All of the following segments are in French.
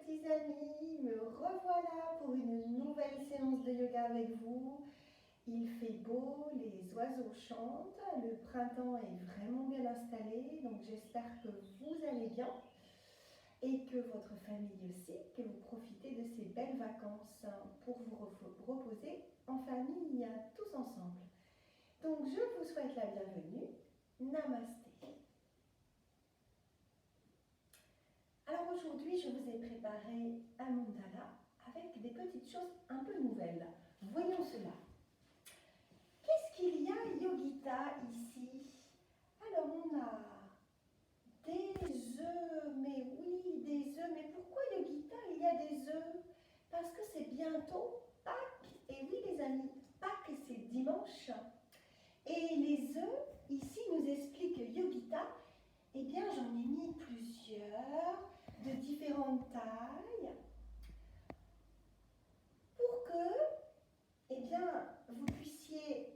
petits amis, me revoilà pour une nouvelle séance de yoga avec vous. Il fait beau, les oiseaux chantent, le printemps est vraiment bien installé, donc j'espère que vous allez bien et que votre famille aussi, que vous profitez de ces belles vacances pour vous reposer en famille, tous ensemble. Donc je vous souhaite la bienvenue. Namasté. Alors aujourd'hui, je vous ai préparé un mandala avec des petites choses un peu nouvelles. Voyons cela. Qu'est-ce qu'il y a, Yogita, ici? Alors on a des œufs, mais oui, des œufs. Mais pourquoi, Yogita, il y a des œufs? Parce que c'est bientôt Pâques. Et oui, les amis, Pâques, c'est dimanche. Et les œufs, ici, nous explique Yogita. Eh bien, j'en ai mis plusieurs de différentes tailles pour que, eh bien, vous puissiez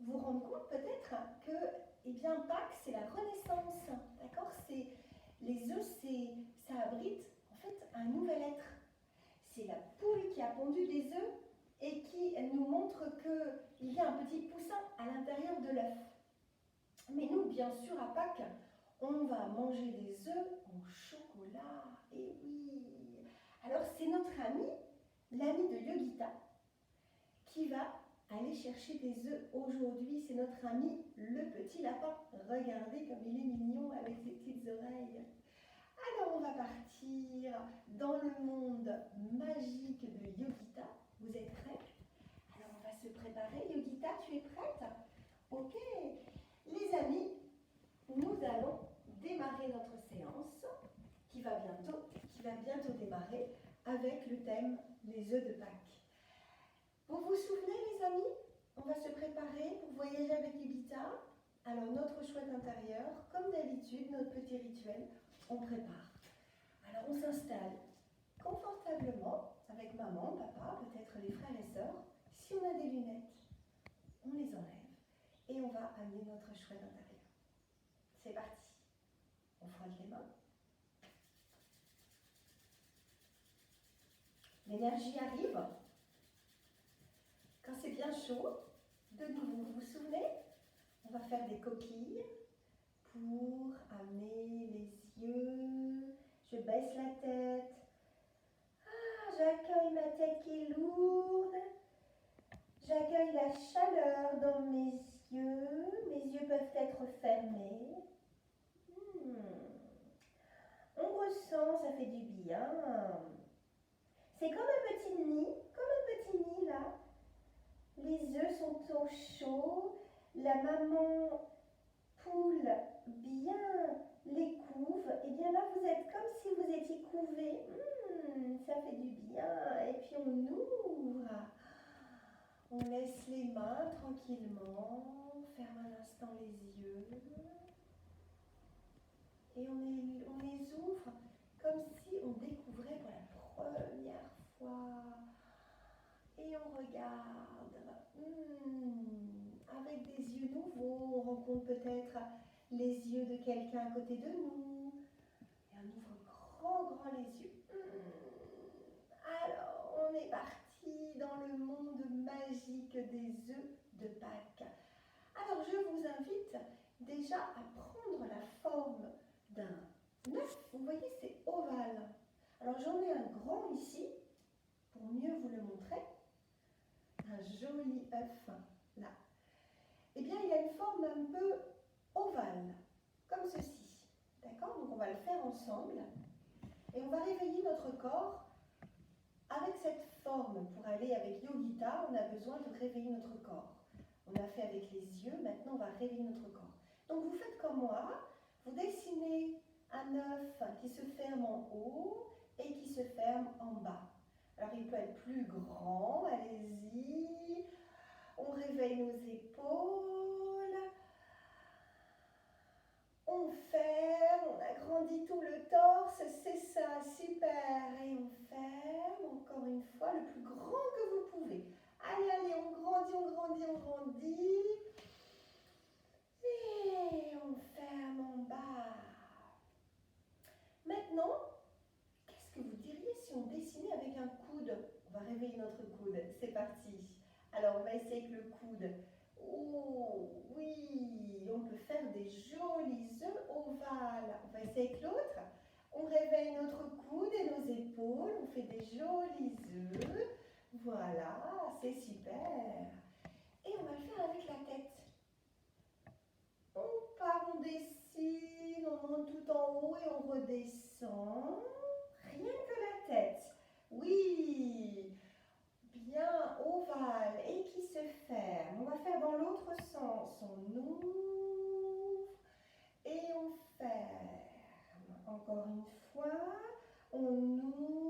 vous rendre compte peut-être que, eh bien, Pâques, c'est la Renaissance, d'accord? Les œufs, ça abrite en fait un nouvel être. C'est la poule qui a pondu des œufs et qui nous montre qu'il y a un petit poussin à l'intérieur de l'œuf. Mais nous, bien sûr, à Pâques, on va manger des œufs au chocolat. Et oui. Alors, c'est notre ami, l'ami de Yogita, qui va aller chercher des œufs aujourd'hui. C'est notre ami, le petit lapin. Regardez comme il est mignon avec ses petites oreilles. Alors, on va partir dans le monde magique de Yogita. Vous êtes prêts? Alors, on va se préparer. Yogita, tu es prête? Ok. Les amis, nous allons démarrer notre séance qui va bientôt démarrer avec le thème les œufs de Pâques. Vous vous souvenez, les amis? On va se préparer pour voyager avec Yogita. Alors, notre chouette intérieur, comme d'habitude, notre petit rituel, on prépare. Alors, on s'installe confortablement avec maman, papa, peut-être les frères et sœurs. Si on a des lunettes, on les enlève et on va amener notre chouette intérieur. C'est parti. On frotte les mains. L'énergie arrive. Quand c'est bien chaud, de nouveau, vous vous souvenez? On va faire des coquilles pour amener les yeux. Je baisse la tête. Ah, j'accueille ma tête qui est lourde. J'accueille la chaleur dans mes yeux. Mes yeux peuvent être fermés. On ressent, ça fait du bien. C'est comme un petit nid là. Les œufs sont au chaud. La maman poule bien les couve. Et bien là, vous êtes comme si vous étiez couvé. Ça fait du bien. Et puis on ouvre. On laisse les mains tranquillement. On ferme un instant les yeux. Et on les ouvre comme si on découvrait pour la première fois. Et on regarde. Avec des yeux nouveaux, on rencontre peut-être les yeux de quelqu'un à côté de nous. Et on ouvre grand les yeux. Alors, on est parti dans le monde magique des œufs de Pâques. Alors, je vous invite déjà à prendre la forme d'un œuf. Vous voyez, c'est ovale. Alors, j'en ai un grand ici, pour mieux vous le montrer. Un joli œuf, là. Eh bien, il a une forme un peu ovale, comme ceci. D'accord? Donc, on va le faire ensemble. Et on va réveiller notre corps avec cette forme. Pour aller avec Yogita, on a besoin de réveiller notre corps. On a fait avec les yeux, maintenant on va réveiller notre corps. Donc, vous faites comme moi. Vous dessinez un œuf qui se ferme en haut et qui se ferme en bas. Alors, il peut être plus grand, allez-y. On réveille nos épaules. On ferme, on agrandit tout le torse, c'est ça, super. Et on ferme, encore une fois, le plus grand que vous pouvez. Allez, on grandit, on grandit, on grandit. Et on ferme en bas. Maintenant, qu'est-ce que vous diriez On va réveiller notre coude. C'est parti. Alors, on va essayer avec le coude. Oh, oui, on peut faire des jolis œufs ovales. On va essayer avec l'autre. On réveille notre coude et nos épaules. On fait des jolis œufs. Voilà, c'est super. Et on va le faire avec la tête. On part, on dessine, on monte tout en haut et on redescend. Rien que la tête. Oui, bien ovale et qui se ferme. On va faire dans l'autre sens. On ouvre et on ferme. Encore une fois. On ouvre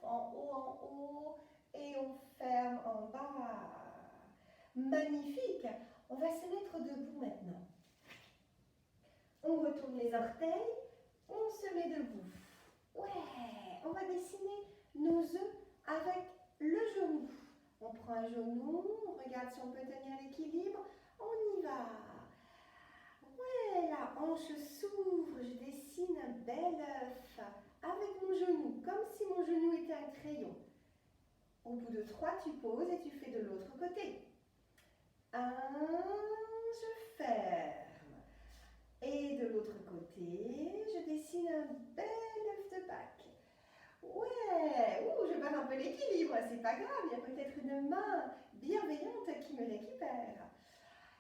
en haut et on ferme en bas. Magnifique. On va se mettre debout maintenant. On retourne les orteils. On se met debout. Ouais, on va dessiner nos œufs avec le genou. On prend un genou, on regarde si on peut tenir l'équilibre. On y va. Ouais, la hanche s'ouvre. Je dessine un bel œuf avec mon genou, comme si mon genou était un crayon. Au bout de 3, tu poses et tu fais de l'autre côté. 1, je ferme. Et de l'autre côté, je dessine un bel œuf de Pâques. Ouais, je perds un peu l'équilibre, c'est pas grave, il y a peut-être une main bienveillante qui me récupère.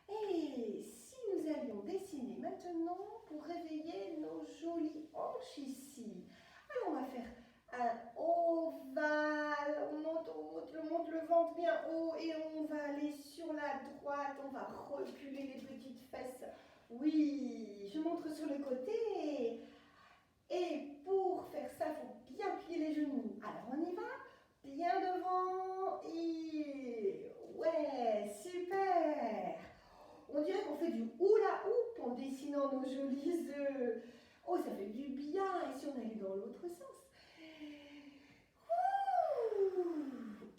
Et si nous allions dessiner maintenant pour réveiller nos jolies hanches ici. Alors on va faire un ovale, on monte le ventre bien haut et on va aller sur la droite, on va reculer les petites fesses. Oui, je montre sur le côté. Et pour faire ça, il faut bien plier les genoux. Alors on y va, bien devant et ouais, super. On dirait qu'on fait du hula hoop en dessinant nos jolis œufs. Oh, ça fait du bien. Et si on allait dans l'autre sens?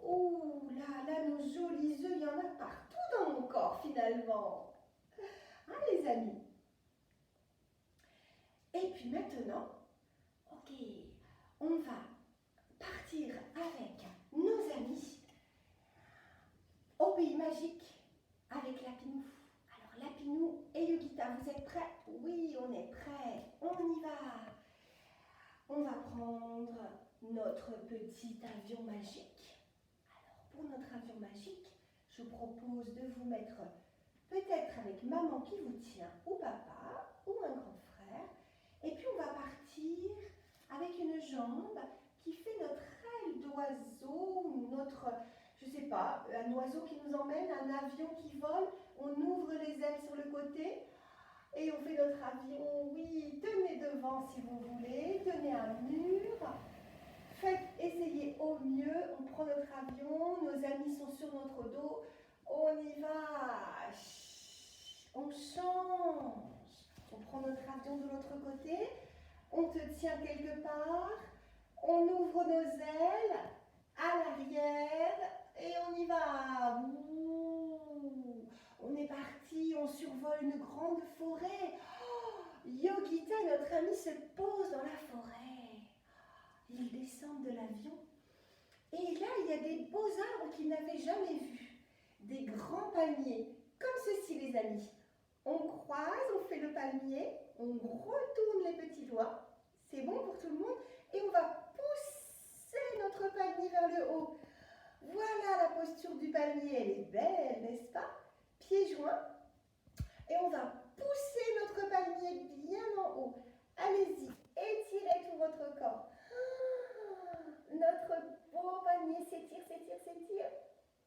Oh là, nos jolis œufs, il y en a partout dans mon corps finalement. Hein, les amis? Et puis maintenant, ok, on va partir avec nos amis au pays magique avec Lapinou. Alors Lapinou et Yogita, vous êtes prêts? Oui, on est prêts. On y va. On va prendre notre petit avion magique. Alors pour notre avion magique, je propose de vous mettre peut-être avec maman qui vous tient, ou papa, ou un grand frère. Et puis on va partir avec une jambe qui fait notre aile d'oiseau, notre, je sais pas, un oiseau qui nous emmène, un avion qui vole. On ouvre les ailes sur le côté et on fait notre avion. Oui, tenez devant si vous voulez, tenez un mur. Faites, essayez au mieux. On prend notre avion, nos amis sont sur notre dos. On y va. On change. On prend notre avion de l'autre côté. On te tient quelque part. On ouvre nos ailes à l'arrière et on y va. Ouh, on est parti, on survole une grande forêt. Oh, Yogita, notre ami, se pose dans la forêt. Ils descendent de l'avion. Et là, il y a des beaux arbres qu'ils n'avaient jamais vus. Des grands palmiers, comme ceci, les amis. On croise, on fait le palmier, on retourne les petits doigts. C'est bon pour tout le monde. Et on va pousser notre palmier vers le haut. Voilà la posture du palmier. Elle est belle, n'est-ce pas? Pieds joints. Et on va pousser notre palmier bien en haut. Allez-y, étirez tout votre corps. Notre beau palmier s'étire, s'étire, s'étire.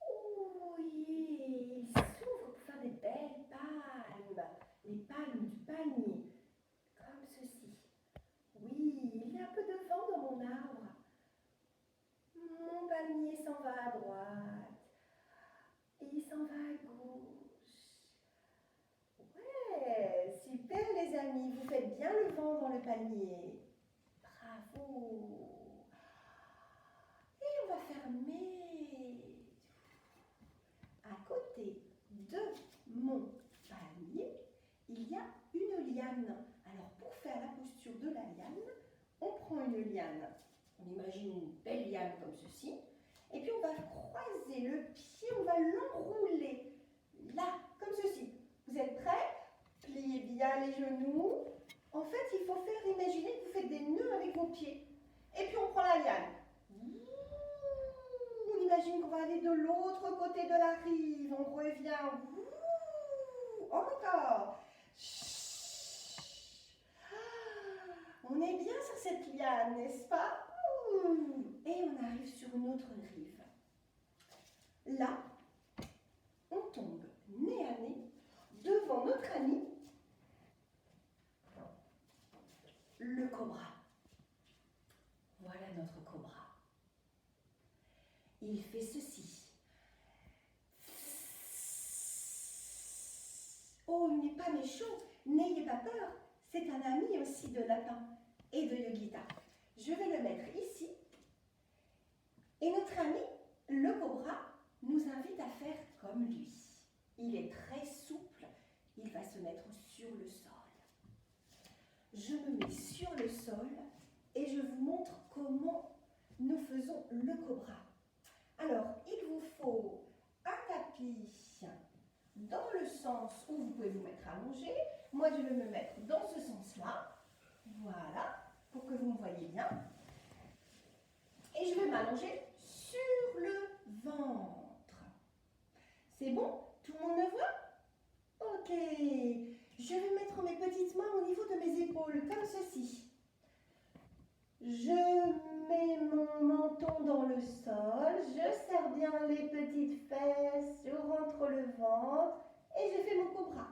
Oh oui, il s'ouvre pour faire des belles palmes. Les palmes du palmier, comme ceci. Oui, il y a un peu de vent dans mon arbre. Mon palmier s'en va à droite. Et il s'en va à gauche. Ouais, super les amis, vous faites bien le vent dans le palmier. Bravo. Et on va fermer. À côté de mon palmier, il y a une liane. Alors pour faire la posture de la liane, on prend une liane, On imagine une belle liane comme ceci. Et puis on va croiser le pied, on va l'enrouler. Là, comme ceci. Vous êtes prêts? Pliez bien les genoux. En fait, il faut faire, imaginer que vous faites des nœuds avec vos pieds. Et puis on prend la liane. On imagine qu'on va aller de l'autre côté de la rive. On revient. Encore. On est bien sur cette liane, n'est-ce pas? Et on arrive sur une autre rive. Là, on tombe nez à nez devant notre ami, le cobra. Voilà notre cobra. Il fait ceci. Oh, il n'est pas méchant, n'ayez pas peur. C'est un ami aussi de lapin et de Yogita. Je vais le mettre ici. Et notre ami, le cobra, nous invite à faire comme lui. Il est très souple. Il va se mettre sur le sol. Je me mets sur le sol et je vous montre comment nous faisons le cobra. Alors, il vous faut un tapis dans le sens où vous pouvez vous mettre allongé. Moi, je vais me mettre dans ce sens-là. Voilà, pour que vous me voyez bien. Et je vais m'allonger sur le ventre. C'est bon? Tout le monde me voit? Ok. Je vais mettre mes petites mains au niveau de mes épaules, comme ceci. Je mets mon menton dans le sol, je serre bien les petites fesses, je rentre le ventre et je fais mon cobra.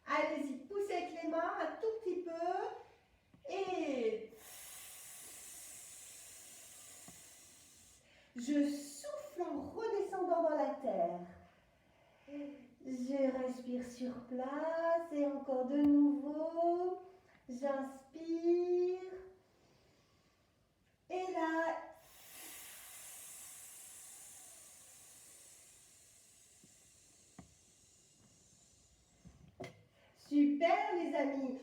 Allez-y, poussez avec les mains un tout petit peu et je souffle en redescendant dans la terre. Je respire sur place et encore de nouveau, j'inspire. Et là, super les amis.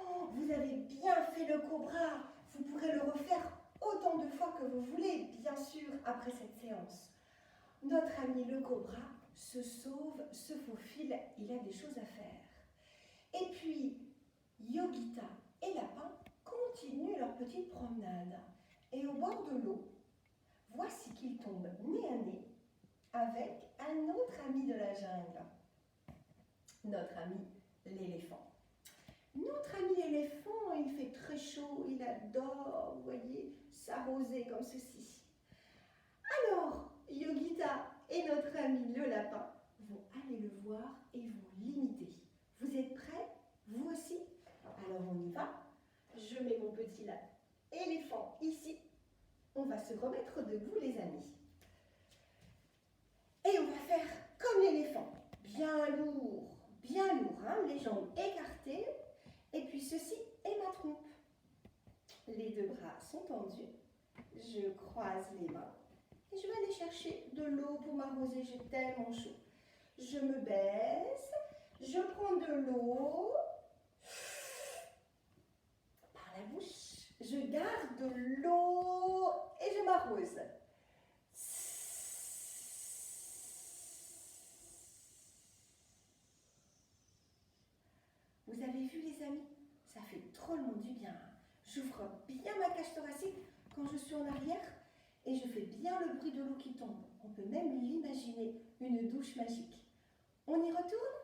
Oh, vous avez bien fait le cobra. Vous pourrez le refaire autant de fois que vous voulez, bien sûr, après cette séance. Notre ami le cobra se sauve, se faufile, il a des choses à faire. Et puis, Yogita et Lapin continuent leur petite promenade. Et au bord de l'eau, voici qu'ils tombent nez à nez avec un autre ami de la jungle, notre ami l'éléphant. Notre ami l'éléphant, il fait très chaud, il adore, vous voyez, s'arroser comme ceci. Alors, Yogita et notre ami le lapin vont aller le voir et vont l'imiter. Vous êtes prêts? Vous aussi? Alors on y va. Je mets mon petit éléphant ici. On va se remettre debout les amis. Et on va faire comme l'éléphant. Bien lourd, hein, les jambes écartées. Et puis ceci est ma trompe. Les deux bras sont tendus. Je croise les mains. Et je vais aller chercher de l'eau pour m'arroser, j'ai tellement chaud. Je me baisse, je prends de l'eau par la bouche. Je garde de l'eau et je m'arrose. Vous avez vu les amis? Ça fait drôlement du bien. J'ouvre bien ma cage thoracique quand je suis en arrière et je fais bien le bruit de l'eau qui tombe. On peut même l'imaginer, une douche magique. On y retourne?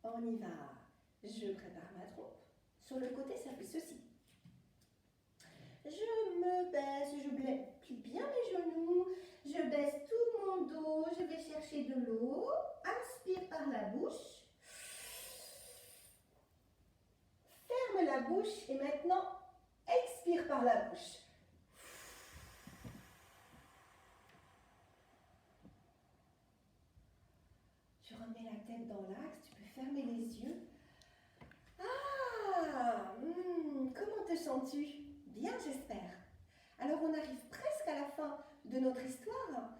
On y va. Je prépare ma trompe. Sur le côté, ça fait ceci. Je me baisse, je plie bien mes genoux, je baisse tout mon dos, je vais chercher de l'eau. Inspire par la bouche. Ferme la bouche et maintenant, expire par la bouche. Tu remets la tête dans l'axe, tu peux fermer les yeux. Ah, comment te sens-tu? Bien, j'espère. Alors, on arrive presque à la fin de notre histoire.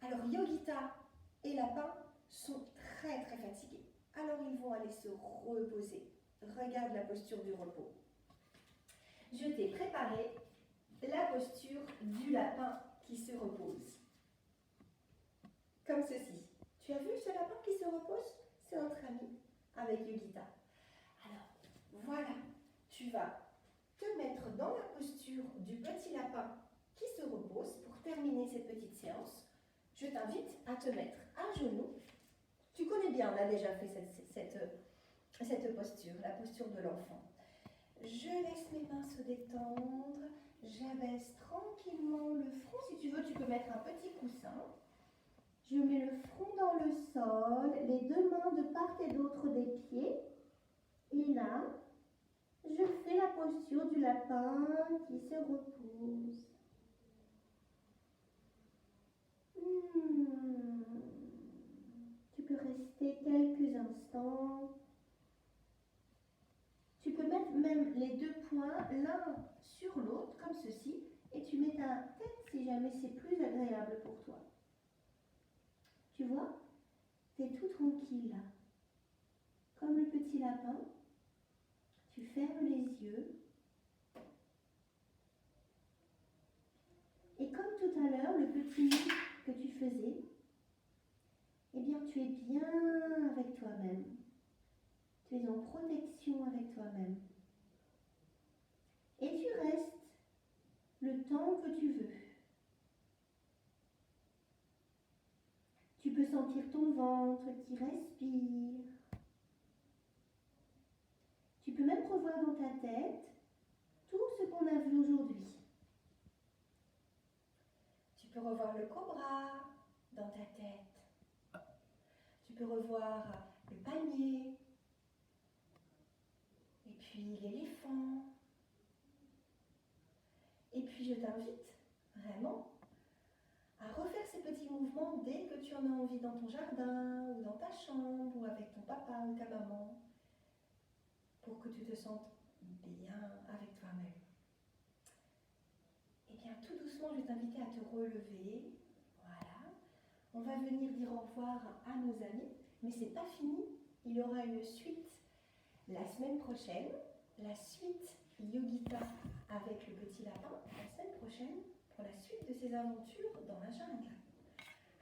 Alors, Yogita et Lapin sont très fatigués. Alors, ils vont aller se reposer. Regarde la posture du repos. Je t'ai préparé la posture du lapin qui se repose. Comme ceci. Tu as vu ce lapin qui se repose? C'est notre ami avec Yogita. Alors, voilà, tu vas te mettre dans la posture du petit lapin qui se repose pour terminer cette petite séance. Je t'invite à te mettre à genoux. Tu connais bien, on a déjà fait cette posture, la posture de l'enfant. Je laisse mes mains se détendre, j'abaisse tranquillement le front. Si tu veux, tu peux mettre un petit coussin. Je mets le front dans le sol, les deux mains de part et d'autre des pieds. Et là, je fais la posture du lapin qui se repose. Tu peux rester quelques instants. Tu peux mettre même les deux poings l'un sur l'autre, comme ceci, et tu mets ta tête si jamais c'est plus agréable pour toi. Tu vois, tu es tout tranquille là. Comme le petit lapin, tu fermes les yeux. Et comme tout à l'heure, le petit nid que tu faisais, eh bien tu es bien avec toi-même. Tu es en protection avec toi-même. Et tu restes le temps que tu veux. Tu peux sentir ton ventre qui respire. Tu peux même revoir dans ta tête tout ce qu'on a vu aujourd'hui. Tu peux revoir le cobra dans ta tête. Tu peux revoir le palmier. Et puis l'éléphant. Et puis je t'invite vraiment à refaire ces petits mouvements dès que tu en as envie dans ton jardin ou dans ta chambre ou avec ton papa ou ta maman pour que tu te sentes bien avec toi-même. Et bien tout doucement, je vais t'inviter à te relever. Voilà. On va venir dire au revoir à nos amis, mais c'est pas fini. Il y aura une suite la semaine prochaine. La suite Yogita avec le petit lapin la semaine prochaine pour la suite de ses aventures dans la jungle.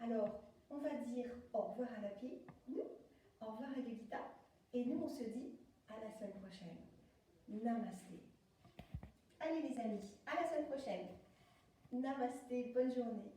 Alors, on va dire au revoir à Lapi, nous, au revoir à Yogita, et nous on se dit à la semaine prochaine. Namasté. Allez les amis, à la semaine prochaine. Namasté, bonne journée.